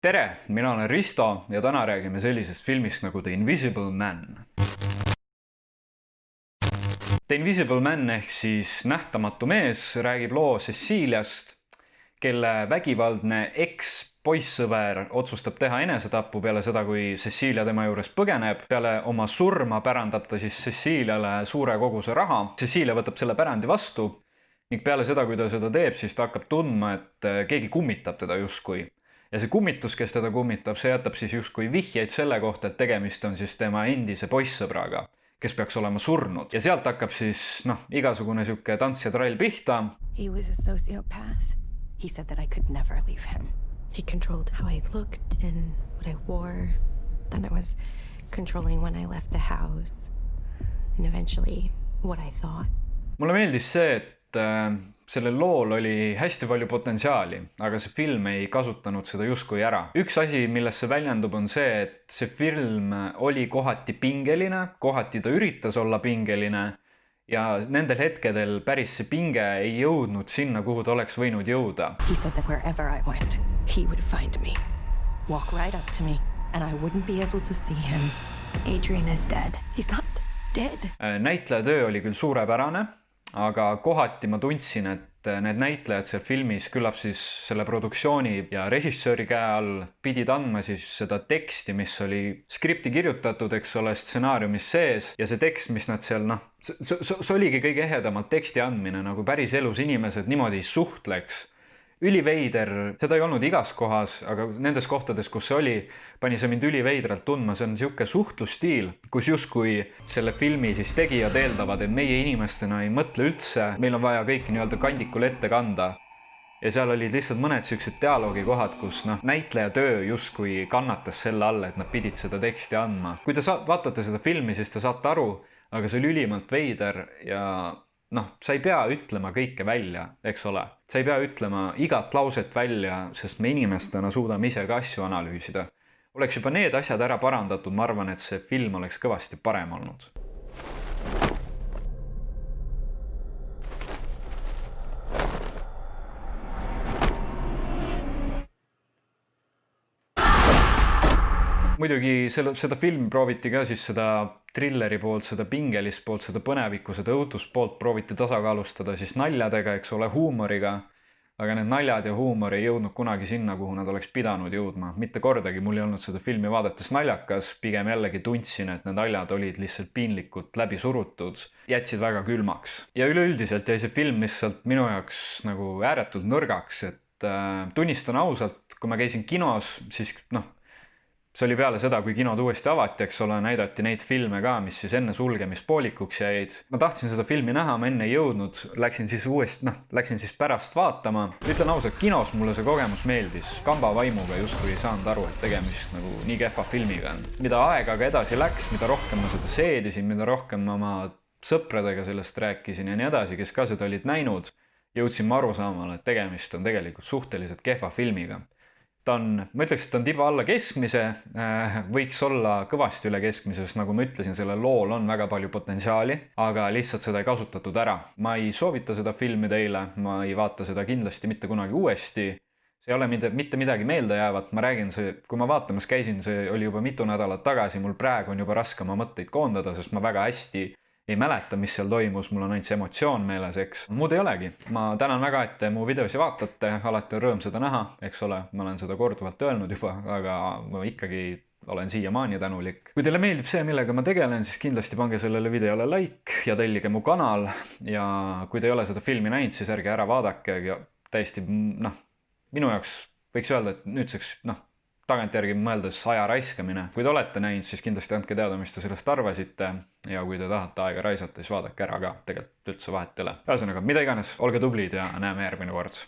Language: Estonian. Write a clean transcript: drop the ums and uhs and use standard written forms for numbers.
tere, mina olen Risto ja täna räägime sellisest filmist nagu The Invisible Man. The Invisible Man ehk siis nähtamatu mees räägib loo Ceciliast, kelle vägivaldne eks-poissõber otsustab teha enesetapu peale seda, kui Cecilia tema juures põgeneb. Peale oma surma pärandab ta siis Ceciliale suure koguse raha. Cecilia võtab selle pärandi vastu ning peale seda, kui ta seda teeb, siis ta hakkab tundma, et keegi kummitab teda justkui. Ja see kummitus, kes teda kummitab, see jätab siis justkui vihjeid selle kohta, et tegemist on siis tema endise poissõbraga, kes peaks olema surnud. Ja sealt hakkab siis, igasugune siuke tants ja trall pihta. He was a sociopath. He said that I could never leave him. He controlled how I looked and what I wore. Then I was controlling when I left the house. And eventually what I thought. Mulle meeldis see, et sellel lool oli hästi palju potentsiaali, aga see film ei kasutanud seda justkui ära. Üks asi, milles see väljendub, on see, et see film oli kohati pingeline, kohati ta üritas olla pingeline ja nendel hetkedel päris see pinge ei jõudnud sinna, kuhu ta oleks võinud jõuda. He said that wherever I went, he would find me, walk right up to me, and I wouldn't be able to see him. Adrian is dead. He's not dead. Näitleja töö oli küll suurepärane, aga kohati ma tundsin, et need näitlejad seal filmis küllap siis selle produktsiooni ja režissööri käe all pidid andma siis seda teksti, mis oli skripti kirjutatud, eks ole, stsenaariumis sees. Ja see tekst, mis nad seal, see oligi kõige ehedamalt teksti andmine, nagu päris elus inimesed niimoodi ei suhtleks. Üliveider, seda ei olnud igas kohas, aga nendes kohtades, kus see oli, pani see mind üliveidralt tundma. See on siuke suhtlusstiil, kus justkui selle filmi siis tegijad eeldavad, et meie inimestena ei mõtle üldse, meil on vaja kõiki nii-öelda kandikul ette kanda. Ja seal olid lihtsalt mõned siuksed dialoogikohad, kus näitleja töö justkui kannatas selle all, et nad pidid seda teksti andma. Kui te vaatate seda filmi, siis te saate aru, aga see oli ülimalt veider ja sa ei pea ütlema kõike välja, eks ole. Sa ei pea ütlema igat lauset välja, sest me inimestena suudame ise ka asju analüüsida. Oleks juba need asjad ära parandatud, ma arvan, et see film oleks kõvasti parem olnud. Muidugi seda filmi prooviti ka siis seda trilleri poolt, seda pingelist poolt, seda põnevikku, seda õutust poolt prooviti tasakaalustada siis naljadega, eks ole, huumoriga. Aga need naljad ja huumor ei jõudnud kunagi sinna, kuhu nad oleks pidanud jõudma. Mitte kordagi mul ei olnud seda filmi vaadates naljakas, pigem jällegi tundsin, et need naljad olid lihtsalt piinlikud, läbi surutud, jätsid väga külmaks. Ja üleüldiselt jäi see film lihtsalt minu jaoks nagu ääretult nõrgaks, et tunnistan ausalt, kui ma käisin kinos, siis see oli peale seda, kui kinod uuesti avati, eks ole, näidati neid filme ka, mis siis enne sulgemist poolikuks jäid. Ma tahtsin seda filmi näha, ma enne ei jõudnud, läksin siis pärast vaatama. Ütlen ausalt, kinos mulle see kogemus meeldis. Kamba vaimuga justkui ei saanud aru, et tegemist nagu nii kehva filmiga on. Mida aegaga edasi läks, mida rohkem ma seda seedisin, mida rohkem oma sõpradega sellest rääkisin ja nii edasi, kes ka seda olid näinud, jõudsin ma aru saamale, et tegemist on tegelikult suhteliselt kehva filmiga. Ma ütleks, et ta on tiba alla keskmise, võiks olla kõvasti üle keskmise, sest nagu ma ütlesin, sellel lool on väga palju potentsiaali, aga lihtsalt seda ei kasutatud ära. Ma ei soovita seda filmi teile, ma ei vaata seda kindlasti mitte kunagi uuesti. See ei ole mitte midagi meelde jäävat, ma räägin kui ma vaatamas käisin, see oli juba mitu nädalat tagasi, mul praegu on juba raske oma mõtteid koondada, sest ma väga hästi ei mäleta, mis seal toimus, mul on ainult see emotsioon meeles, eks. Muud ei olegi. Ma tänan väga, et te mu videosi vaatate, alati on rõõm seda näha, eks ole. Ma olen seda korduvalt öelnud juba, aga ma ikkagi olen siiamaani tänulik. Kui teile meeldib see, millega ma tegelen, siis kindlasti pange sellele videole like ja tellige mu kanal. Ja kui te ei ole seda filmi näinud, siis ärge ära vaadake ja täiesti, minu jaoks võiks öelda, et nüüdseks, tagantjärgi mõeldes aja raiskamine. Kui te olete näinud, siis kindlasti andke teada, mis te sellest arvasite. Ja kui te tahate aega raisata, siis vaadake ära ka. Tegelikult üldse vahet ei ole. Ühesõnaga, mida iganes, olge tublid ja näeme järgmine kord.